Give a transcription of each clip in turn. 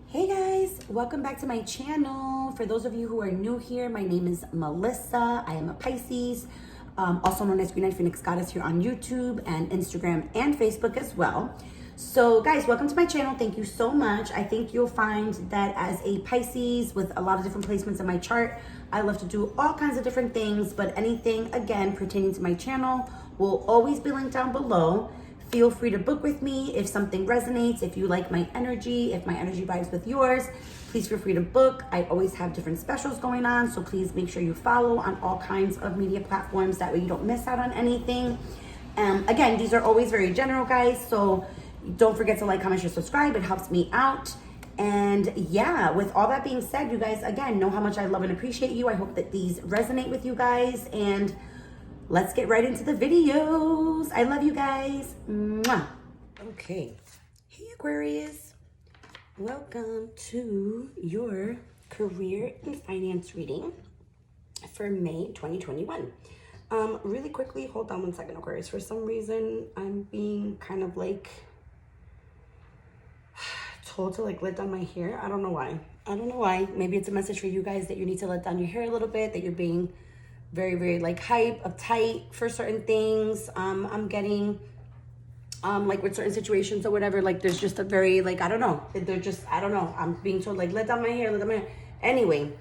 Hey guys, welcome back to my channel. For those of you who are new here, my name is Melissa. I am a Pisces, also known as Green Eyed Phoenix Goddess here on YouTube and Instagram and Facebook as well. So guys, welcome to my channel. Thank you so much. I think you'll find that as a Pisces with a lot of different placements in my chart, I love to do all kinds of different things, but anything, again, pertaining to my channel will always be linked down below. Feel free to book with me if something resonates, if you like my energy, if my energy vibes with yours, please feel free to book. I always have different specials going on, so please make sure you follow on all kinds of media platforms. That way you don't miss out on anything. Again, these are always very general, guys, so don't forget to like, comment, share, subscribe. It helps me out. And yeah, with all that being said, you guys, again, know how much I love and appreciate you. I hope that these resonate with you guys, and let's get right into the videos. I love you guys. Mwah. Okay. Hey, Aquarius. Welcome to your career and finance reading for May 2021. Really quickly, hold on one second, Aquarius. For some reason, I'm being kind of like told to like let down my hair. I don't know why. Maybe it's a message for you guys that you need to let down your hair a little bit, that you're being very like hype, uptight for certain things. I'm getting like with certain situations or whatever, like there's just a very like, I don't know, I'm being told like let down my hair. Anyway,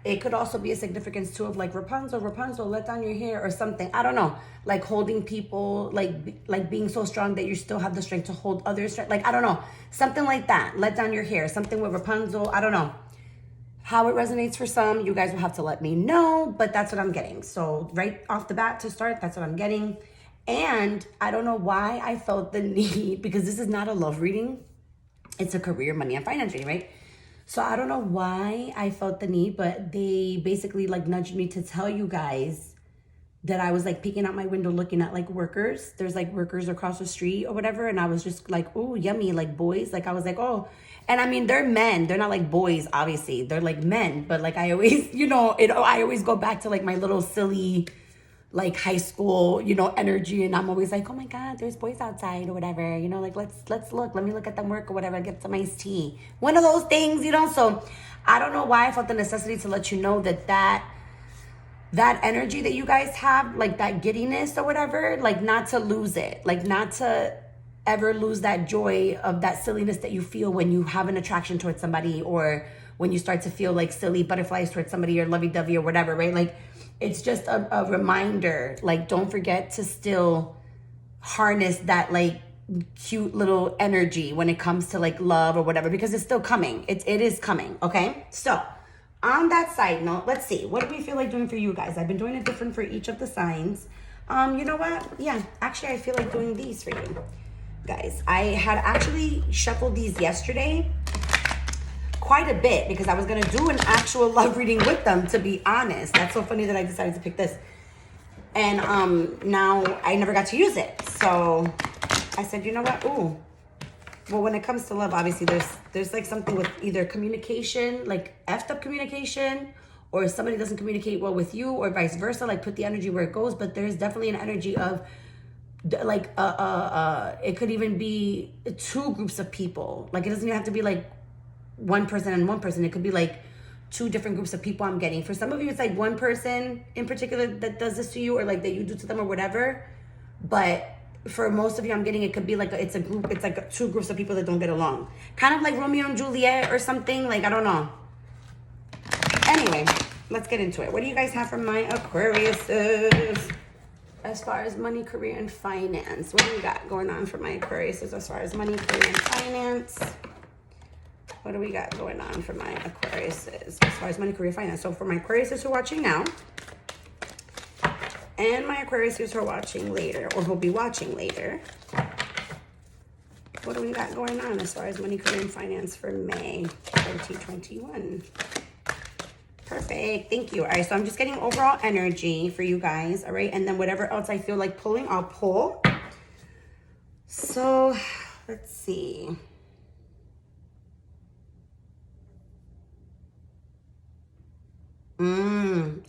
it could also be a significance too of like Rapunzel, let down your hair or something. I don't know, like holding people, like being so strong that you still have the strength to hold others, like I don't know, something like that. Let down your hair, something with Rapunzel. I don't know how it resonates for some. You guys will have to let me know, but that's what I'm getting. So right off the bat to start, that's what I'm getting. And I don't know why I felt the need, because this is not a love reading. It's a career, money, and finance reading, right? So I don't know why I felt the need, but they basically like nudged me to tell you guys that I was like peeking out my window looking at like workers. There's like workers across the street or whatever. And I was just like, oh, yummy, like boys. Like I was like, oh. And I mean, they're men. They're not like boys, obviously. They're like men. But like I always, I always go back to like my little silly like high school, energy. And I'm always like, oh my God, there's boys outside or whatever. Like let's look. Let me look at them work or whatever. Get some iced tea. One of those things, So I don't know why I felt the necessity to let you know that energy that you guys have, like that giddiness or whatever, like not to lose it, like not to ever lose that joy of that silliness that you feel when you have an attraction towards somebody, or when you start to feel like silly butterflies towards somebody or lovey-dovey or whatever, right? Like it's just a reminder, like don't forget to still harness that like cute little energy when it comes to like love or whatever, because it's still coming. It is coming, okay? So on that side note, let's see. What do we feel like doing for you guys? I've been doing it different for each of the signs. You know what? Yeah, actually, I feel like doing these for you guys. I had actually shuffled these yesterday quite a bit because I was going to do an actual love reading with them, to be honest. That's so funny that I decided to pick this. And now I never got to use it. So I said, you know what? Ooh. Well, when it comes to love, obviously there's like something with either communication, like effed up communication, or somebody doesn't communicate well with you, or vice versa, like put the energy where it goes. But there's definitely an energy of like it could even be two groups of people. Like it doesn't even have to be like one person and one person. It could be like two different groups of people I'm getting. For some of you, it's like one person in particular that does this to you, or like that you do to them or whatever. But for most of you, I'm getting it could be like it's a group. It's like two groups of people that don't get along. Kind of like Romeo and Juliet or something. Like, I don't know. Anyway, let's get into it. What do you guys have for my Aquariuses as far as money, career, and finance? What do we got going on for my Aquariuses as far as money, career, and finance? What do we got going on for my Aquariuses as far as money, career, finance? So for my Aquariuses who are watching now, and my Aquariuses who are watching later, or who'll be watching later, what do we got going on as far as money, career, and finance for May 2021? Perfect. Thank you. All right, so I'm just getting overall energy for you guys, all right? And then whatever else I feel like pulling, I'll pull. So let's see.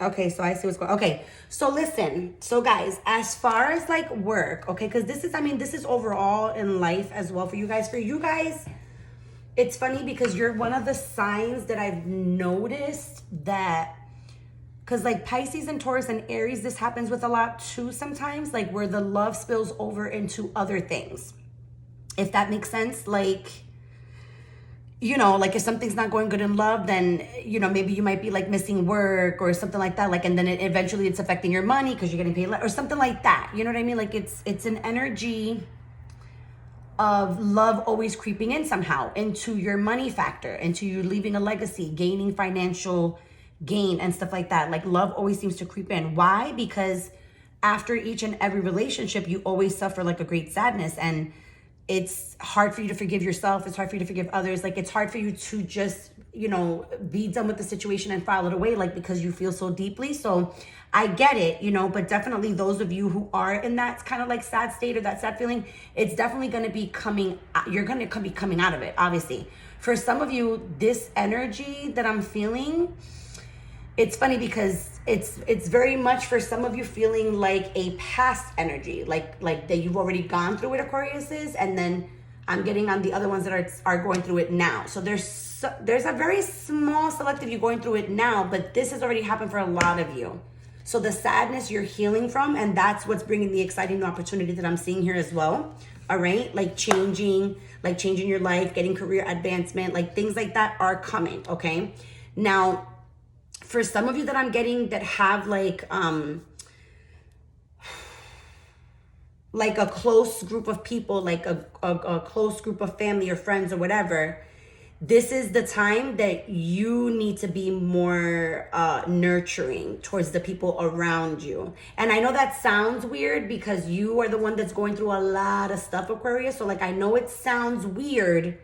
Okay, so I see what's going on. Okay, so listen. So guys, as far as like work, okay, because this is overall in life as well for you guys. For you guys, it's funny because you're one of the signs that I've noticed that, because like Pisces and Taurus and Aries, this happens with a lot too sometimes, like where the love spills over into other things. If that makes sense, like, you know, like if something's not going good in love, then, you know, maybe you might be like missing work or something like that. Like, and then eventually it's affecting your money because you're getting paid less or something like that. You know what I mean? Like it's an energy of love always creeping in somehow into your money factor, into you leaving a legacy, gaining financial gain and stuff like that. Like love always seems to creep in. Why? Because after each and every relationship, you always suffer like a great sadness, and it's hard for you to forgive yourself. It's hard for you to forgive others. Like it's hard for you to just, you know, be done with the situation and file it away, like because you feel so deeply. So I get it, you know, but definitely those of you who are in that kind of like sad state or that sad feeling, it's definitely going to be coming, you're going to be coming out of it, obviously. For some of you, this energy that I'm feeling, it's funny because it's very much for some of you feeling like a past energy, like that you've already gone through it, Aquarius is, and then I'm getting on the other ones that are going through it now. So there's a very small select of you going through it now, but this has already happened for a lot of you. So the sadness you're healing from, and that's what's bringing the exciting new opportunity that I'm seeing here as well. All right, like changing your life, getting career advancement, like things like that are coming. Okay, now, for some of you that I'm getting that have like a close group of people, like a close group of family or friends or whatever, this is the time that you need to be more nurturing towards the people around you. And I know that sounds weird because you are the one that's going through a lot of stuff, Aquarius. So like, I know it sounds weird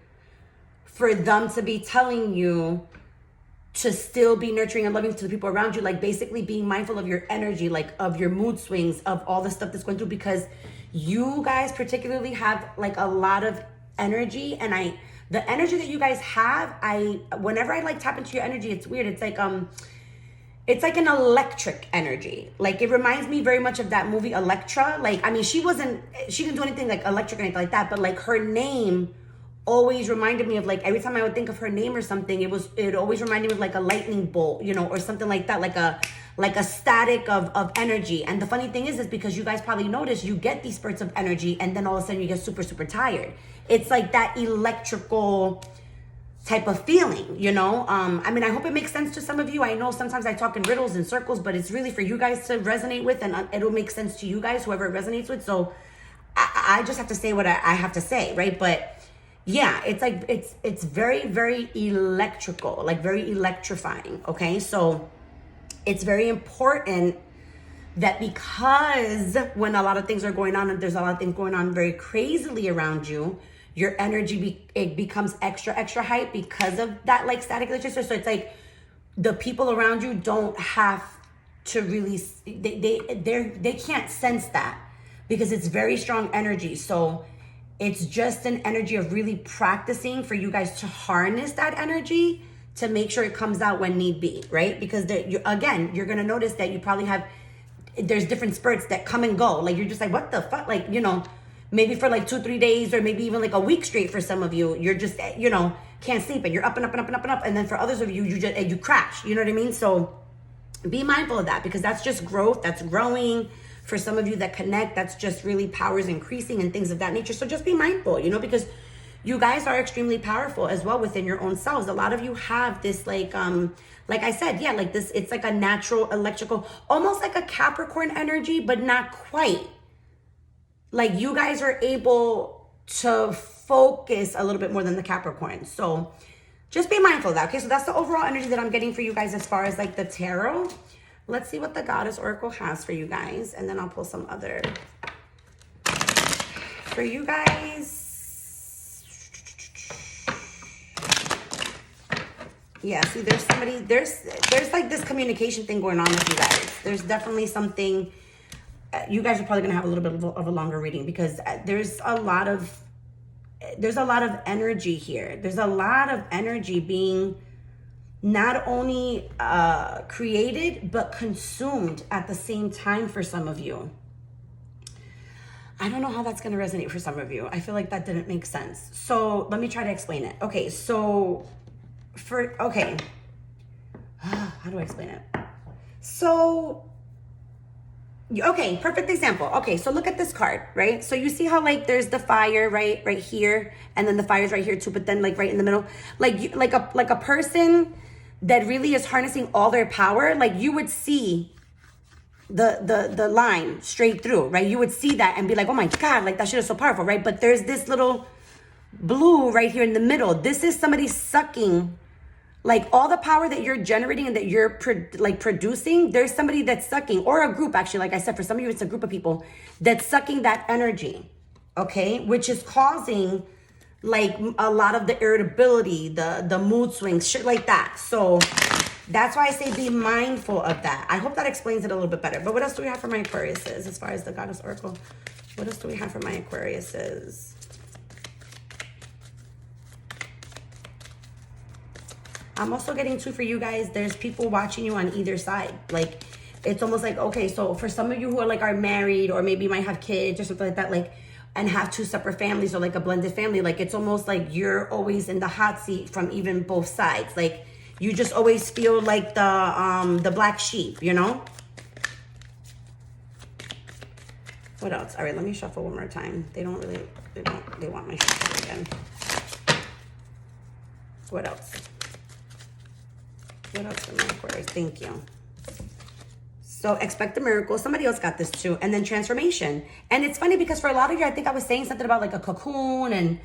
for them to be telling you to still be nurturing and loving to the people around you, like basically being mindful of your energy, like of your mood swings, of all the stuff that's going through, because you guys particularly have like a lot of energy. And the energy that you guys have, whenever I like tap into your energy, it's weird. It's like an electric energy. Like it reminds me very much of that movie Elektra. Like, I mean, she didn't do anything like electric or anything like that, but like her name always reminded me of, like, every time I would think of her name or something, it always reminded me of like a lightning bolt, you know, or something like that, like a static of energy. And the funny thing is because you guys probably notice you get these spurts of energy and then all of a sudden you get super, super tired. It's like that electrical type of feeling, you know? I mean, I hope it makes sense to some of you. I know sometimes I talk in riddles and circles, but it's really for you guys to resonate with, and it'll make sense to you guys, whoever it resonates with. So I just have to say what I have to say, right? But yeah, it's like, it's very, very electrical, like very electrifying, okay? So it's very important that, because when a lot of things are going on and there's a lot of things going on very crazily around you, your energy it becomes extra, extra hype because of that like static electricity. So it's like the people around you don't have to really, they can't sense that because it's very strong energy. So it's just an energy of really practicing for you guys to harness that energy to make sure it comes out when need be, right? Because you're going to notice that you probably there's different spurts that come and go. Like, you're just like, what the fuck? Like, you know, maybe for like 2-3 days or maybe even like a week straight for some of you, you're just, you know, can't sleep and you're up and up and up and up and up. And then for others of you, you crash, you know what I mean? So be mindful of that, because that's just growth, that's growing. For some of you that connect, that's just really powers increasing and things of that nature. So just be mindful, you know, because you guys are extremely powerful as well within your own selves. A lot of you have this like I said, yeah, like this, it's like a natural electrical, almost like a Capricorn energy, but not quite. Like you guys are able to focus a little bit more than the Capricorn. So just be mindful of that. Okay, so that's the overall energy that I'm getting for you guys as far as like the tarot. Let's see what the Goddess Oracle has for you guys, and then I'll pull some other for you guys. Yeah, see, there's like this communication thing going on with you guys. There's definitely something. You guys are probably gonna have a little bit of a longer reading, because there's a lot of energy here. There's a lot of energy being not only created, but consumed at the same time for some of you. I don't know how that's going to resonate for some of you. I feel like that didn't make sense. So let me try to explain it. Okay, so okay. How do I explain it? So, okay, perfect example. Okay, so look at this card, right? So you see how like there's the fire right here, and then the fire's right here too, but then like right in the middle, like a person that really is harnessing all their power, like you would see the line straight through, right? You would see that and be like, oh my God, like that shit is so powerful, right? But there's this little blue right here in the middle. This is somebody sucking like all the power that you're generating and that you're producing. There's somebody that's sucking, or a group actually, like I said, for some of you, it's a group of people that's sucking that energy, okay? Which is causing like a lot of the irritability, the mood swings, shit like that. So that's why I say be mindful of that. I hope that explains it a little bit better. But what else do we have for my Aquariuses as far as the Goddess Oracle? What else do we have for my Aquariuses? I'm also getting too for you guys, there's people watching you on either side. Like, it's almost like, okay, so for some of you who are married or maybe might have kids or something like that, like, and have two separate families or like a blended family, like it's almost like you're always in the hot seat from even both sides. Like, you just always feel like the black sheep, you know? What else? All right, let me shuffle one more time. They want my shuffle again. What else? What else for my Aquarius? Thank you. So expect a miracle. Somebody else got this too. And then transformation. And it's funny because for a lot of you, I think I was saying something about like a cocoon and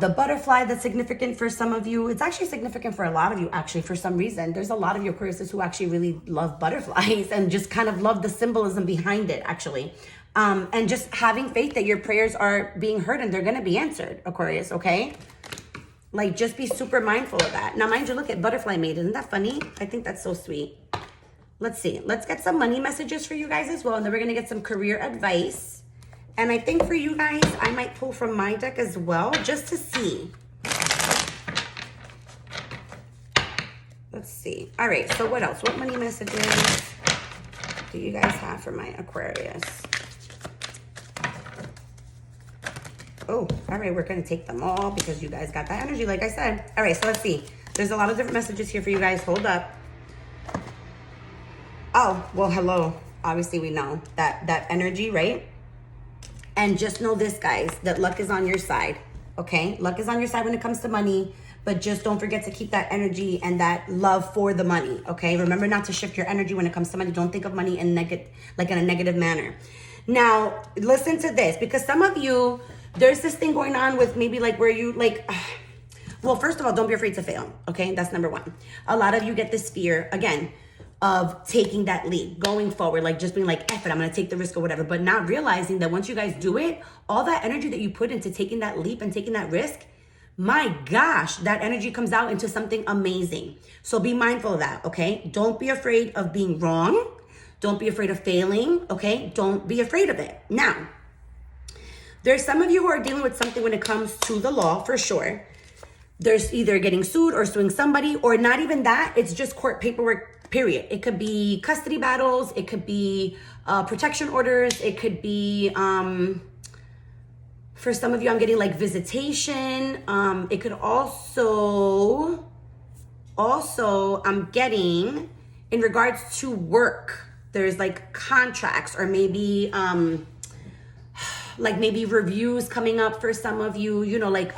the butterfly that's significant for some of you. It's actually significant for a lot of you, actually, for some reason. There's a lot of you Aquariuses who actually really love butterflies and just kind of love the symbolism behind it, actually. And just having faith that your prayers are being heard and they're going to be answered, Aquarius, okay? Like, just be super mindful of that. Now, mind you, look at Butterfly Maid. Isn't that funny? I think that's so sweet. Let's see. Let's get some money messages for you guys as well. And then we're going to get some career advice. And I think for you guys, I might pull from my deck as well, just to see. Let's see. All right. So what else? What money messages do you guys have for my Aquarius? Oh, all right, we're going to take them all because you guys got that energy, like I said. All right, so let's see. There's a lot of different messages here for you guys. Hold up. Oh, well, hello. Obviously, we know that energy, right? And just know this, guys, that luck is on your side, okay? Luck is on your side when it comes to money, but just don't forget to keep that energy and that love for the money, okay? Remember not to shift your energy when it comes to money. Don't think of money in in a negative manner. Now, listen to this, because some of you, there's this thing going on with maybe like where you like, well, first of all, don't be afraid to fail, okay? That's number one. A lot of you get this fear, again, of taking that leap, going forward, like just being like, F it, I'm gonna take the risk or whatever, but not realizing that once you guys do it, all that energy that you put into taking that leap and taking that risk, my gosh, that energy comes out into something amazing. So be mindful of that, okay? Don't be afraid of being wrong. Don't be afraid of failing, okay? Don't be afraid of it. Now, there's some of you who are dealing with something when it comes to the law, for sure. There's either getting sued or suing somebody, or not even that. It's just court paperwork, period. It could be custody battles. It could be protection orders. It could be, for some of you, I'm getting like visitation. It could also, I'm getting in regards to work. There's like contracts or maybe, like maybe reviews coming up for some of you, you know, like,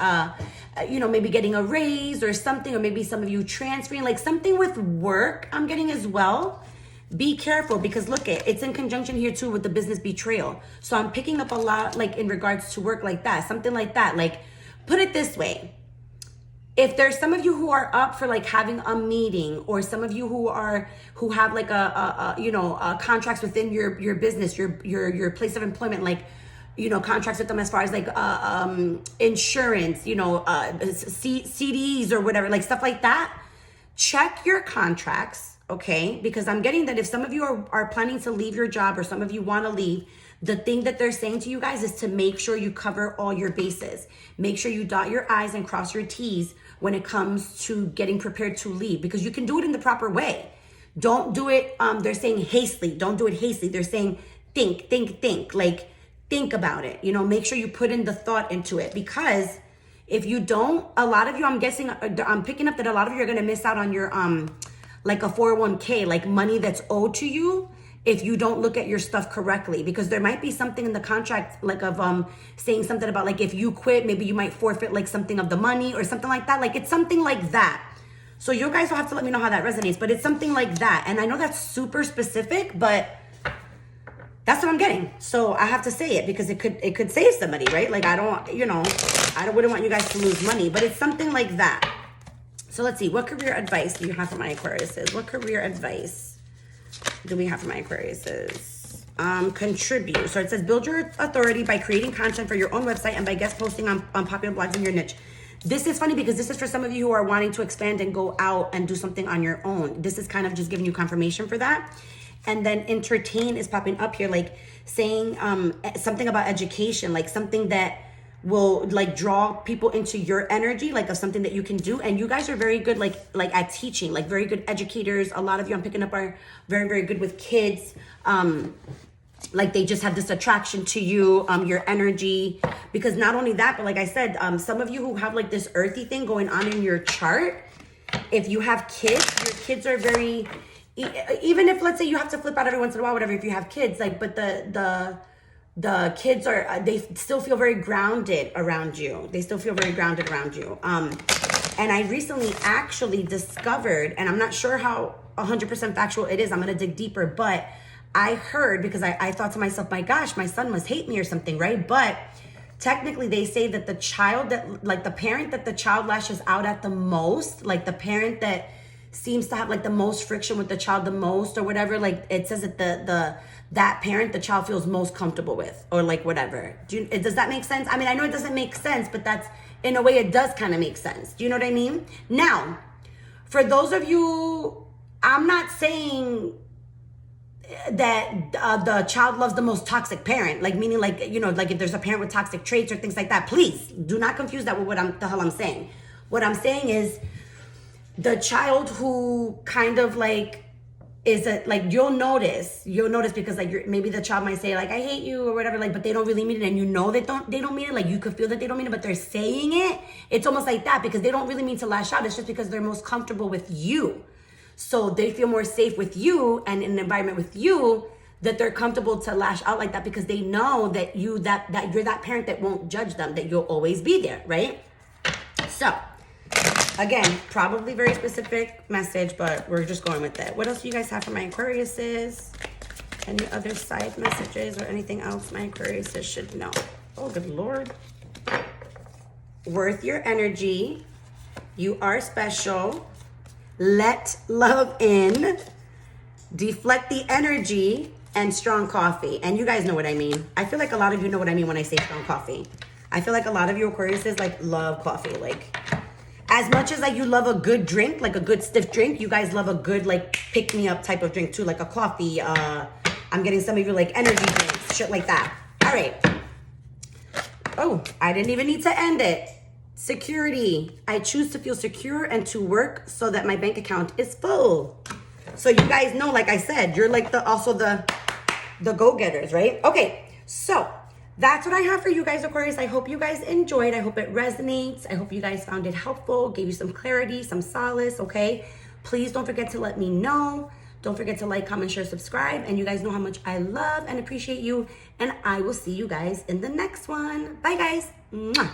maybe getting a raise or something, or maybe some of you transferring, like something with work I'm getting as well. Be careful, because look, it's in conjunction here too with the business betrayal. So I'm picking up a lot like in regards to work like that, something like that. Like, put it this way. If there's some of you who are up for like having a meeting, or some of you who have like contracts within your business, your place of employment, like, contracts with them as far as like insurance, CDs or whatever, like stuff like that. Check your contracts, okay? Because I'm getting that if some of you are planning to leave your job, or some of you want to leave, the thing that they're saying to you guys is to make sure you cover all your bases. Make sure you dot your I's and cross your T's when it comes to getting prepared to leave, because you can do it in the proper way. Don't do it, they're saying hastily. Don't do it hastily. They're saying think. Like, think about it. You know, make sure you put in the thought into it, because if you don't, a lot of you, I'm picking up that a lot of you are going to miss out on your, like a 401k, like money that's owed to you if you don't look at your stuff correctly, because there might be something in the contract, like of saying something about like, if you quit, maybe you might forfeit like something of the money or something like that. Like it's something like that. So you guys will have to let me know how that resonates, but it's something like that. And I know that's super specific, but that's what I'm getting. So I have to say it because it could save somebody, right? Like I wouldn't want you guys to lose money, but it's something like that. So let's see, what career advice do you have for my Aquariuses? What career advice do we have for my Aquariuses? Contribute. So it says, build your authority by creating content for your own website and by guest posting on popular blogs in your niche. This is funny because this is for some of you who are wanting to expand and go out and do something on your own. This is kind of just giving you confirmation for that. And then entertain is popping up here, like saying something about education, like something that will like draw people into your energy, like of something that you can do. And you guys are very good like at teaching, like very good educators. A lot of you I'm picking up are very, very good with kids. Like they just have this attraction to you, your energy, because not only that, but like I said, some of you who have like this earthy thing going on in your chart, if you have kids, your kids are very, even if let's say you have to flip out every once in a while, whatever, if you have kids, like, but the kids are, they still feel very grounded around you. They still feel very grounded around you. And I recently actually discovered, and I'm not sure how 100% factual it is, I'm going to dig deeper, but I heard, because I thought to myself, my gosh, my son must hate me or something, right? But technically they say that the child that, like the parent that the child lashes out at the most, like the parent that seems to have like the most friction with the child the most or whatever, like it says that that parent the child feels most comfortable with, or like whatever. Does that make sense? I mean, I know it doesn't make sense, but that's, in a way it does kind of make sense. Do you know what I mean? Now, for those of you, I'm not saying that the child loves the most toxic parent, like meaning like, you know, like if there's a parent with toxic traits or things like that, please do not confuse that with what the hell I'm saying. What I'm saying is the child who kind of like is like, you'll notice because like maybe the child might say like, I hate you or whatever, like, but they don't really mean it. And you know they don't mean it. Like you could feel that they don't mean it, but they're saying it. It's almost like that because they don't really mean to lash out. It's just because they're most comfortable with you. So they feel more safe with you and in an environment with you, that they're comfortable to lash out like that because they know that you're that parent that won't judge them, that you'll always be there, right? So again, probably very specific message, but we're just going with it. What else do you guys have for my Aquariuses? Any other side messages or anything else my Aquariuses should know? Oh, good Lord. Worth your energy. You are special. Let love in. Deflect the energy. And strong coffee. And you guys know what I mean. I feel like a lot of you know what I mean when I say strong coffee. I feel like a lot of you Aquariuses like love coffee. Like as much as like you love a good drink, like a good stiff drink, you guys love a good like pick me up type of drink too, like a coffee. I'm getting some of you like energy drinks, shit like that. All right. Oh, I didn't even need to end it. Security. I choose to feel secure and to work so that my bank account is full. So you guys know, like I said, you're like the go-getters, right? Okay, so that's what I have for you guys, Aquarius. I hope you guys enjoyed. I hope it resonates. I hope you guys found it helpful, gave you some clarity, some solace, okay? Please don't forget to let me know. Don't forget to like, comment, share, subscribe. And you guys know how much I love and appreciate you. And I will see you guys in the next one. Bye, guys. Mwah.